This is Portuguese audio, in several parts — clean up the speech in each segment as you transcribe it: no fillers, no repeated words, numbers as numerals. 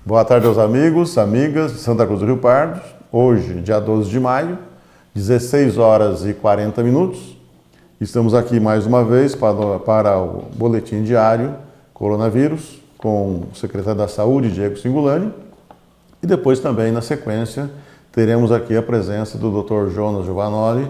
Boa tarde aos amigos, amigas de Santa Cruz do Rio Pardo. Hoje, dia 12 de maio, 16 horas e 40 minutos. Estamos aqui mais uma vez para o Boletim Diário Coronavírus, com o secretário da Saúde, Diego Cingolani. E depois também, na sequência, teremos aqui a presença do Dr. Jonas Giovanoli,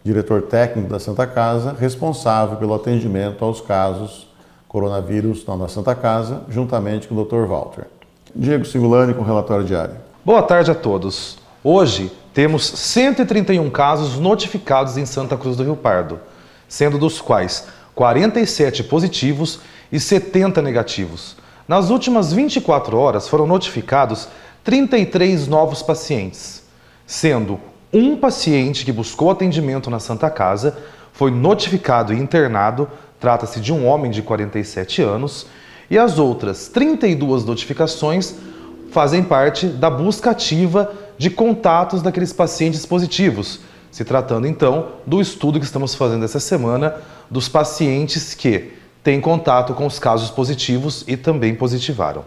diretor técnico da Santa Casa, responsável pelo atendimento aos casos coronavírus na Santa Casa, juntamente com o Dr. Walter. Diego Cingolani com o relatório diário. Boa tarde a todos. Hoje temos 131 casos notificados em Santa Cruz do Rio Pardo, sendo dos quais 47 positivos e 70 negativos. Nas últimas 24 horas foram notificados 33 novos pacientes, sendo um paciente que buscou atendimento na Santa Casa foi notificado e internado, trata-se de um homem de 47 anos, e as outras 32 notificações fazem parte da busca ativa de contatos daqueles pacientes positivos, se tratando então do estudo que estamos fazendo essa semana dos pacientes que têm contato com os casos positivos e também positivaram.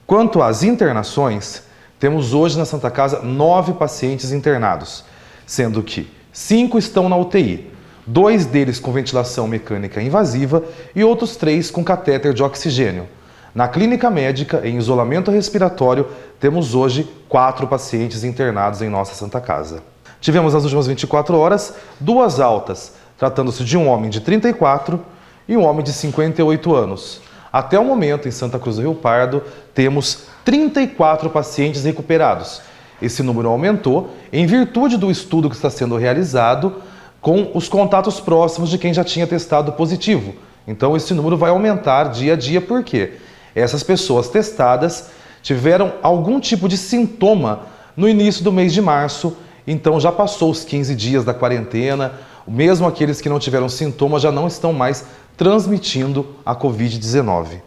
Quanto às internações, temos hoje na Santa Casa 9 pacientes internados, sendo que 5 estão na UTI, 2 deles com ventilação mecânica invasiva e outros 3 com catéter de oxigênio. Na clínica médica, em isolamento respiratório, temos hoje 4 pacientes internados em nossa Santa Casa. Tivemos nas últimas 24 horas 2 altas, tratando-se de um homem de 34 e um homem de 58 anos. Até o momento, em Santa Cruz do Rio Pardo, temos 34 pacientes recuperados. Esse número aumentou em virtude do estudo que está sendo realizado com os contatos próximos de quem já tinha testado positivo. Então, esse número vai aumentar dia a dia, porque essas pessoas testadas tiveram algum tipo de sintoma no início do mês de março, então já passou os 15 dias da quarentena, mesmo aqueles que não tiveram sintoma já não estão mais transmitindo a Covid-19.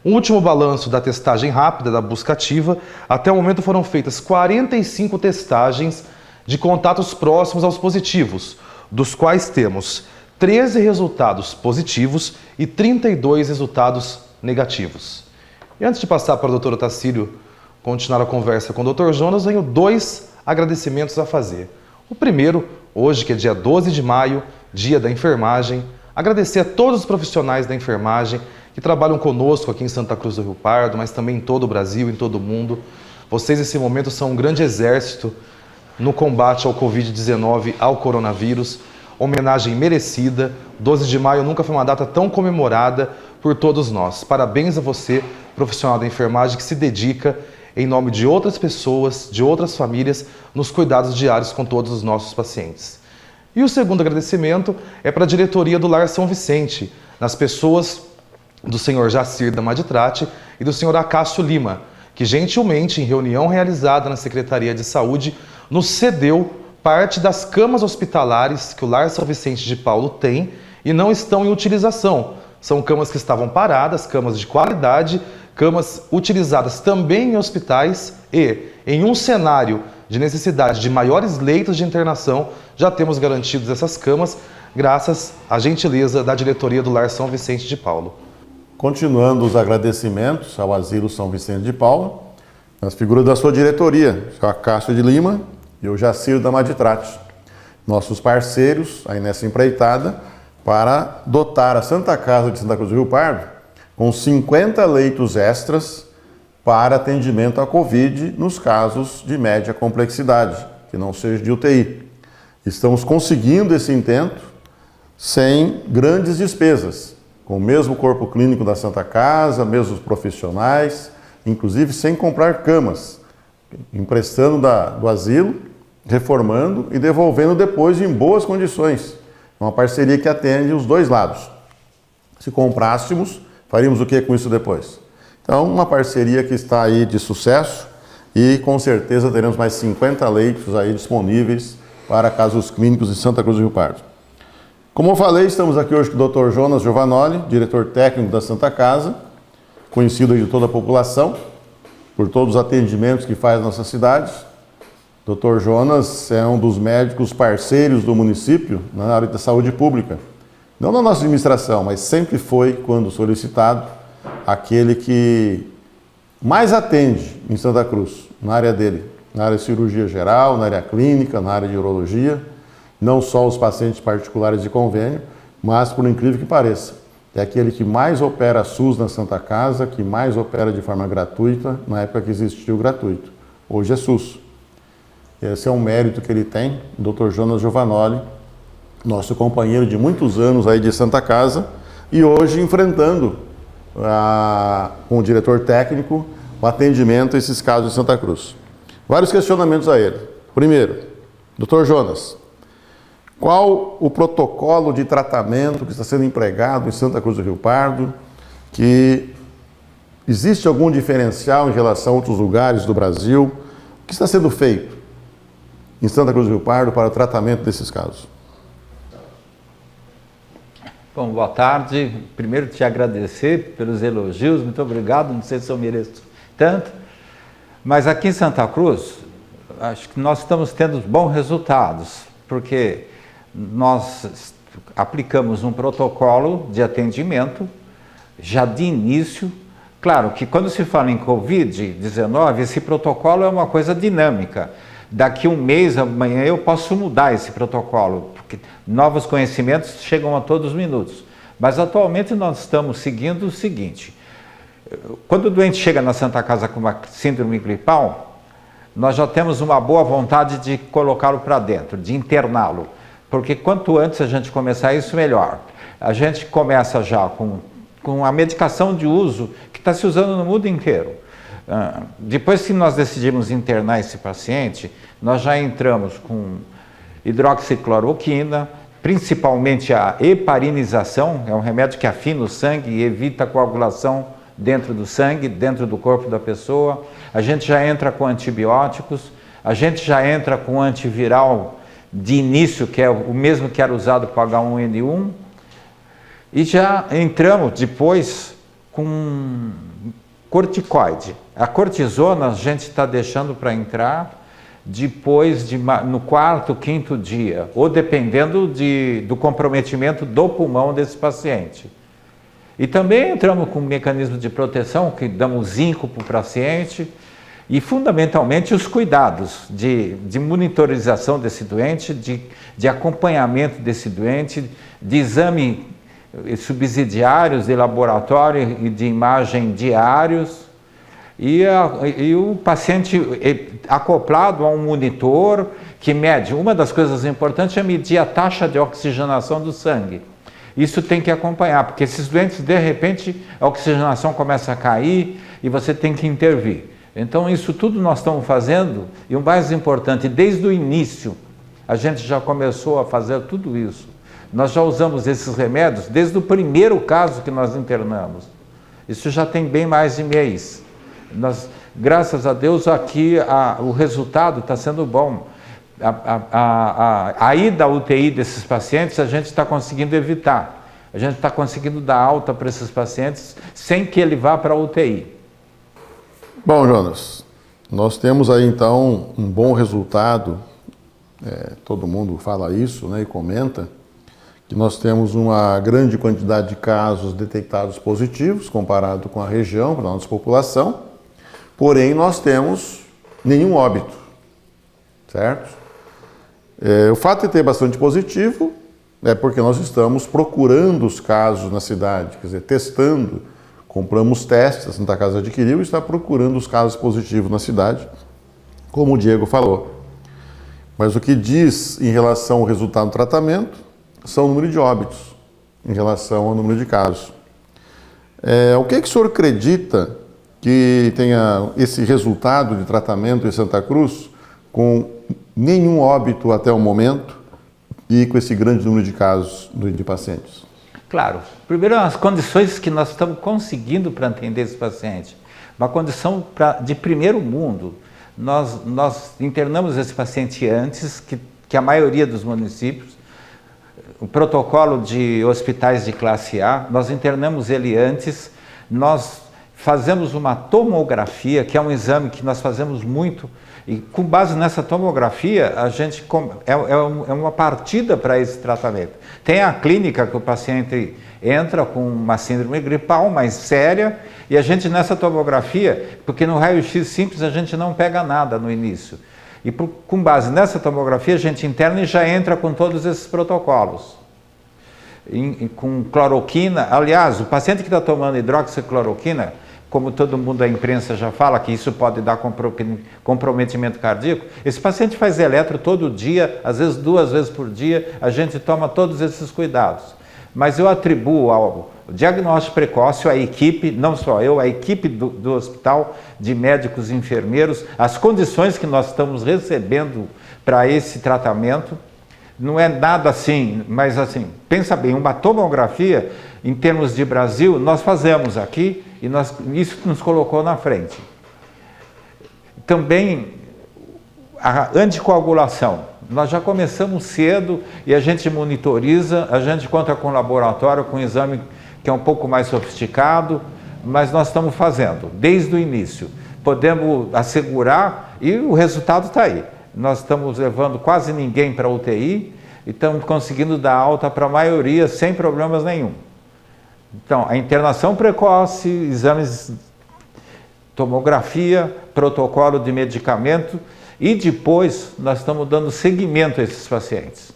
O último balanço da testagem rápida, da busca ativa, até o momento foram feitas 45 testagens de contatos próximos aos positivos, dos quais temos 13 resultados positivos e 32 resultados negativos. E antes de passar para o Dr. Otacílio continuar a conversa com o Dr. Jonas, tenho 2 agradecimentos a fazer. O primeiro, hoje que é dia 12 de maio, dia da enfermagem, agradecer a todos os profissionais da enfermagem que trabalham conosco aqui em Santa Cruz do Rio Pardo, mas também em todo o Brasil, em todo o mundo. Vocês, nesse momento, são um grande exército no combate ao Covid-19, ao coronavírus. Homenagem merecida. 12 de maio nunca foi uma data tão comemorada por todos nós. Parabéns a você, profissional da enfermagem, que se dedica em nome de outras pessoas, de outras famílias, nos cuidados diários com todos os nossos pacientes. E o segundo agradecimento é para a diretoria do Lar São Vicente, nas pessoas do senhor Jacir Damaditrate e do senhor Acácio Lima, que gentilmente, em reunião realizada na Secretaria de Saúde, nos cedeu parte das camas hospitalares que o Lar São Vicente de Paulo tem e não estão em utilização. São camas que estavam paradas, camas de qualidade, camas utilizadas também em hospitais e, em um cenário de necessidade de maiores leitos de internação, já temos garantidos essas camas, graças à gentileza da diretoria do Lar São Vicente de Paulo. Continuando os agradecimentos ao Asilo São Vicente de Paulo, nas figuras da sua diretoria, o Acácio de Lima e o Jacir Damaditrate, nossos parceiros aí nessa empreitada, para dotar a Santa Casa de Santa Cruz do Rio Pardo com 50 leitos extras para atendimento à Covid nos casos de média complexidade, que não seja de UTI. Estamos conseguindo esse intento sem grandes despesas, com o mesmo corpo clínico da Santa Casa, mesmos profissionais, inclusive sem comprar camas, emprestando do asilo, reformando e devolvendo depois em boas condições. É uma parceria que atende os dois lados. Se comprássemos, faríamos o que com isso depois? Então, uma parceria que está aí de sucesso e com certeza teremos mais 50 leitos aí disponíveis para casos clínicos em Santa Cruz do Rio Pardo. Como eu falei, estamos aqui hoje com o Dr. Jonas Giovanoli, diretor técnico da Santa Casa, conhecido de toda a população, por todos os atendimentos que faz na nossa cidade. Dr. Jonas é um dos médicos parceiros do município na área da saúde pública. Não na nossa administração, mas sempre foi, quando solicitado, aquele que mais atende em Santa Cruz, na área dele, na área de cirurgia geral, na área clínica, na área de urologia, não só os pacientes particulares de convênio, mas, por incrível que pareça, é aquele que mais opera SUS na Santa Casa, que mais opera de forma gratuita, na época que existiu o gratuito. Hoje é SUS. Esse é um mérito que ele tem, o Dr. Jonas Giovanoli, nosso companheiro de muitos anos aí de Santa Casa, e hoje enfrentando com o diretor técnico o atendimento a esses casos em Santa Cruz. Vários questionamentos a ele. Primeiro, Dr. Jonas, qual o protocolo de tratamento que está sendo empregado em Santa Cruz do Rio Pardo? Que existe algum diferencial em relação a outros lugares do Brasil? O que está sendo feito em Santa Cruz do Rio Pardo para o tratamento desses casos? Bom, boa tarde. Primeiro te agradecer pelos elogios, muito obrigado, não sei se eu mereço tanto, mas aqui em Santa Cruz, acho que nós estamos tendo bons resultados, porque nós aplicamos um protocolo de atendimento já de início. Claro que quando se fala em Covid-19, esse protocolo é uma coisa dinâmica. Daqui um mês, amanhã, eu posso mudar esse protocolo, porque novos conhecimentos chegam a todos os minutos. Mas atualmente nós estamos seguindo o seguinte: quando o doente chega na Santa Casa com uma síndrome gripal, nós já temos uma boa vontade de colocá-lo para dentro, de interná-lo, porque quanto antes a gente começar isso, melhor. A gente começa já com a medicação de uso que está se usando no mundo inteiro. Depois que nós decidimos internar esse paciente, nós já entramos com hidroxicloroquina, principalmente a heparinização, é um remédio que afina o sangue e evita a coagulação dentro do sangue, dentro do corpo da pessoa. A gente já entra com antibióticos, a gente já entra com antiviral de início, que é o mesmo que era usado para o H1N1, e já entramos depois com corticoide. A cortisona a gente está deixando para entrar depois no quarto, quinto dia, ou dependendo do comprometimento do pulmão desse paciente. E também entramos com um mecanismo de proteção, que damos zinco para o paciente, e fundamentalmente os cuidados de monitorização desse doente, de acompanhamento desse doente, de exame subsidiários de laboratório e de imagem diários, e o paciente acoplado a um monitor que mede. Uma das coisas importantes é medir a taxa de oxigenação do sangue. Isso tem que acompanhar, porque esses doentes, de repente, a oxigenação começa a cair e você tem que intervir. Então, isso tudo nós estamos fazendo, e o mais importante, desde o início, a gente já começou a fazer tudo isso. Nós já usamos esses remédios desde o primeiro caso que nós internamos. Isso já tem bem mais de mês. Graças a Deus, aqui o resultado está sendo bom. A ida à UTI desses pacientes, a gente está conseguindo evitar. A gente está conseguindo dar alta para esses pacientes sem que ele vá para a UTI. Bom, Jonas, nós temos aí então um bom resultado. Todo mundo fala isso, né, e comenta que nós temos uma grande quantidade de casos detectados positivos comparado com a região, com a nossa população, porém nós temos nenhum óbito, certo? O fato de ter bastante positivo é porque nós estamos procurando os casos na cidade, quer dizer, testando, compramos testes, a Santa Casa adquiriu e está procurando os casos positivos na cidade, como o Diego falou. Mas o que diz em relação ao resultado do tratamento são o número de óbitos em relação ao número de casos. O que o senhor acredita que tenha esse resultado de tratamento em Santa Cruz com nenhum óbito até o momento e com esse grande número de casos de pacientes? Claro. Primeiro, as condições que nós estamos conseguindo para atender esse paciente. Uma condição de primeiro mundo. Nós internamos esse paciente antes que a maioria dos municípios. O protocolo de hospitais de classe A, nós internamos ele antes, nós fazemos uma tomografia, que é um exame que nós fazemos muito, e com base nessa tomografia, a gente é uma partida para esse tratamento. Tem a clínica que o paciente entra com uma síndrome gripal mais séria, e a gente nessa tomografia, porque no raio-x simples a gente não pega nada no início, e com base nessa tomografia a gente interna e já entra com todos esses protocolos. Com cloroquina, aliás, o paciente que está tomando hidroxicloroquina, como todo mundo da imprensa já fala que isso pode dar comprometimento cardíaco, esse paciente faz eletro todo dia, às vezes 2 vezes por dia, a gente toma todos esses cuidados. Mas eu atribuo ao diagnóstico precoce, a equipe, não só eu, a equipe do hospital, de médicos e enfermeiros, as condições que nós estamos recebendo para esse tratamento. Não é nada assim, mas assim, pensa bem, uma tomografia, em termos de Brasil, nós fazemos aqui e isso nos colocou na frente. Também a anticoagulação. Nós já começamos cedo e a gente monitoriza, a gente conta com laboratório, com exame que é um pouco mais sofisticado, mas nós estamos fazendo, desde o início. Podemos assegurar e o resultado está aí. Nós estamos levando quase ninguém para a UTI e estamos conseguindo dar alta para a maioria sem problemas nenhum. Então, a internação precoce, exames, tomografia, protocolo de medicamento e depois nós estamos dando seguimento a esses pacientes.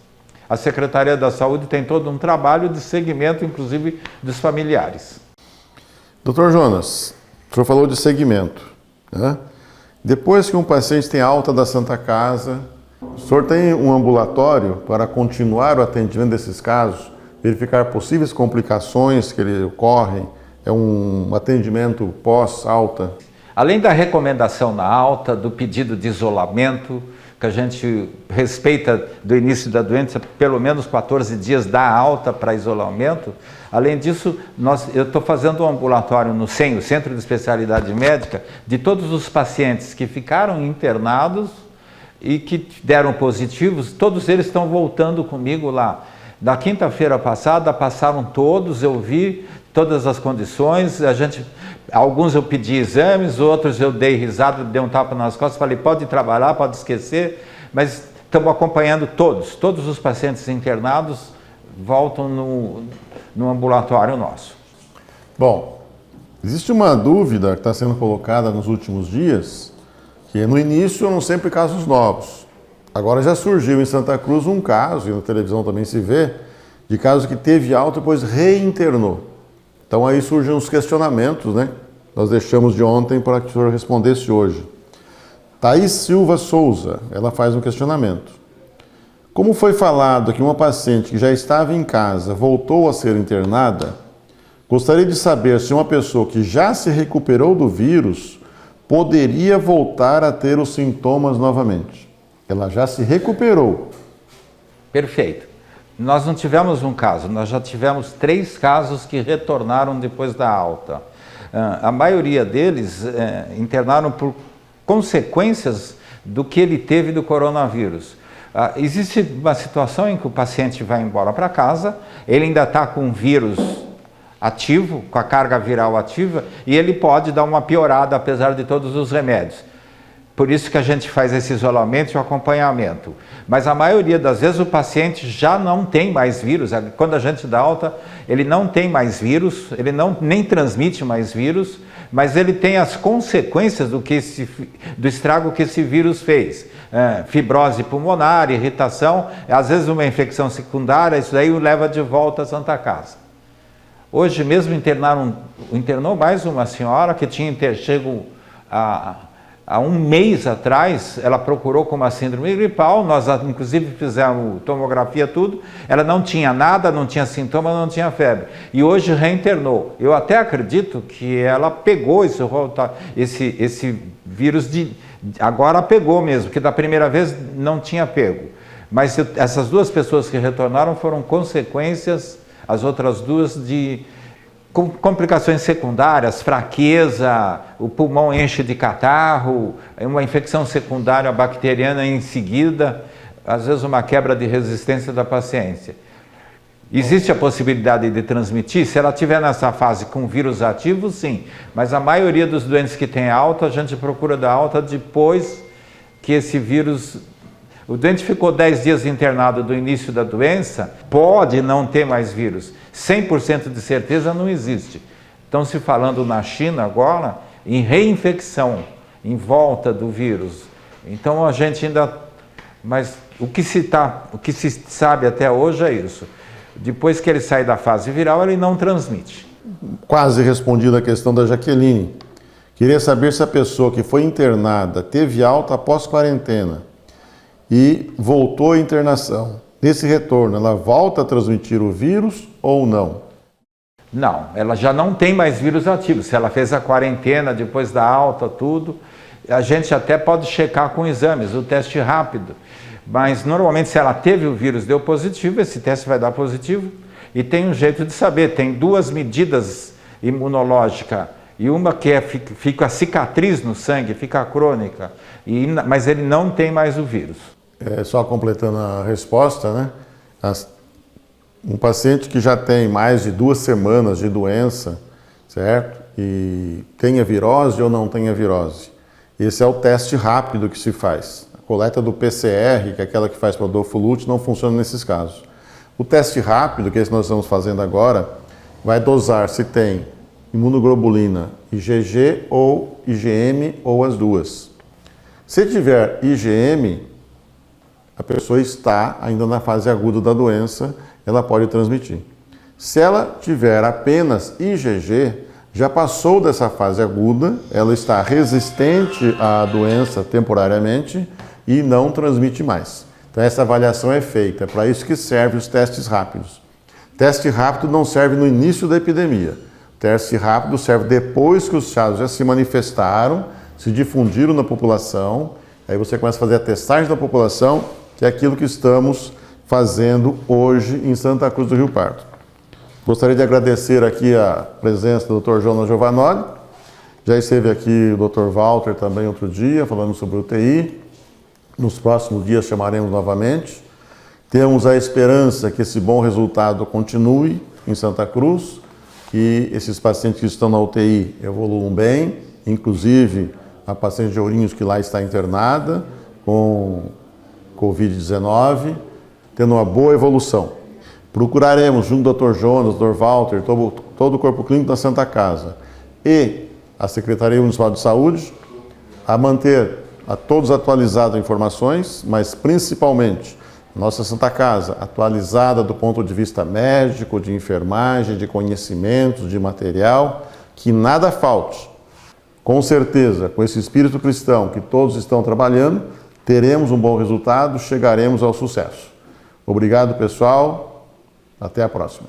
A Secretaria da Saúde tem todo um trabalho de seguimento, inclusive dos familiares. Dr. Jonas, o senhor falou de segmento, né? Depois que um paciente tem alta da Santa Casa, o senhor tem um ambulatório para continuar o atendimento desses casos, verificar possíveis complicações que ocorrem, é um atendimento pós-alta? Além da recomendação na alta, do pedido de isolamento, que a gente respeita do início da doença, pelo menos 14 dias da alta para isolamento, além disso, eu estou fazendo um ambulatório no CEM, o Centro de Especialidade Médica, de todos os pacientes que ficaram internados e que deram positivos, todos eles estão voltando comigo lá. Da quinta-feira passada, passaram todos, eu vi todas as condições, alguns eu pedi exames, outros eu dei risada, dei um tapa nas costas, falei, pode trabalhar, pode esquecer, mas estamos acompanhando todos os pacientes internados voltam no ambulatório nosso. Bom, existe uma dúvida que está sendo colocada nos últimos dias, que no início eram sempre casos novos. Agora já surgiu em Santa Cruz um caso, e na televisão também se vê, de caso que teve alta e depois reinternou. Então aí surgem os questionamentos, né? Nós deixamos de ontem para que o senhor respondesse hoje. Thaís Silva Souza, ela faz um questionamento. Como foi falado que uma paciente que já estava em casa voltou a ser internada, gostaria de saber se uma pessoa que já se recuperou do vírus poderia voltar a ter os sintomas novamente. Ela já se recuperou. Perfeito. Nós não tivemos um caso, nós já tivemos 3 casos que retornaram depois da alta. A maioria deles internaram por consequências do que ele teve do coronavírus. Existe uma situação em que o paciente vai embora para casa, ele ainda está com o vírus ativo, com a carga viral ativa, e ele pode dar uma piorada apesar de todos os remédios. Por isso que a gente faz esse isolamento e o acompanhamento. Mas a maioria das vezes o paciente já não tem mais vírus. Quando a gente dá alta, ele não tem mais vírus, ele nem transmite mais vírus, mas ele tem as consequências do estrago que esse vírus fez. Fibrose pulmonar, irritação, às vezes uma infecção secundária, isso daí o leva de volta à Santa Casa. Hoje mesmo internou mais uma senhora que tinha chego há um mês atrás, ela procurou com uma síndrome gripal, nós inclusive fizemos tomografia, tudo, ela não tinha nada, não tinha sintoma, não tinha febre, e hoje reinternou. Eu até acredito que ela pegou esse vírus, agora pegou mesmo, porque da primeira vez não tinha pego, mas essas 2 pessoas que retornaram foram consequências, as outras 2 de complicações secundárias, fraqueza, o pulmão enche de catarro, uma infecção secundária bacteriana em seguida, às vezes uma quebra de resistência da paciência. Existe a possibilidade de transmitir? Se ela estiver nessa fase com vírus ativo, sim. Mas a maioria dos doentes que tem alta, a gente procura dar alta depois que esse vírus... O doente ficou 10 dias internado do início da doença, pode não ter mais vírus. 100% de certeza não existe. Estão se falando na China agora em reinfecção, em volta do vírus. Então a gente ainda... Mas o que se sabe até hoje é isso. Depois que ele sai da fase viral, ele não transmite. Quase respondida a questão da Jaqueline. Queria saber se a pessoa que foi internada teve alta após quarentena e voltou à internação. Nesse retorno, ela volta a transmitir o vírus ou não? Não, ela já não tem mais vírus ativo. Se ela fez a quarentena depois da alta, tudo, a gente até pode checar com exames, o teste rápido. Mas normalmente se ela teve o vírus, deu positivo, esse teste vai dar positivo. E tem um jeito de saber, tem duas medidas imunológicas. E uma que fica a cicatriz no sangue, fica crônica, mas ele não tem mais o vírus. Só completando a resposta, né? Um paciente que já tem mais de 2 semanas de doença, certo? E tenha virose ou não tenha virose. Esse é o teste rápido que se faz. A coleta do PCR, que é aquela que faz para o Adolfo Lutz, não funciona nesses casos. O teste rápido, que é esse que nós estamos fazendo agora, vai dosar se tem imunoglobulina IgG ou IgM ou as duas. Se tiver IgM, a pessoa está ainda na fase aguda da doença, ela pode transmitir. Se ela tiver apenas IgG, já passou dessa fase aguda, ela está resistente à doença temporariamente e não transmite mais. Então essa avaliação é feita, é para isso que servem os testes rápidos. Teste rápido não serve no início da epidemia. Teste rápido serve depois que os casos já se manifestaram, se difundiram na população, aí você começa a fazer a testagem da população, que é aquilo que estamos fazendo hoje em Santa Cruz do Rio Pardo. Gostaria de agradecer aqui a presença do Dr. Jonas Giovanoli. Já esteve aqui o Dr. Walter também outro dia, falando sobre UTI. Nos próximos dias chamaremos novamente. Temos a esperança que esse bom resultado continue em Santa Cruz, que esses pacientes que estão na UTI evoluam bem, inclusive a paciente de Ourinhos que lá está internada com Covid-19, tendo uma boa evolução. Procuraremos, junto do Dr. Jonas, Dr. Walter, todo o corpo clínico da Santa Casa e a Secretaria Municipal de Saúde, a manter a todos atualizadas informações, mas principalmente nossa Santa Casa atualizada do ponto de vista médico, de enfermagem, de conhecimentos, de material, que nada falte. Com certeza, com esse espírito cristão que todos estão trabalhando, teremos um bom resultado, chegaremos ao sucesso. Obrigado, pessoal. Até a próxima.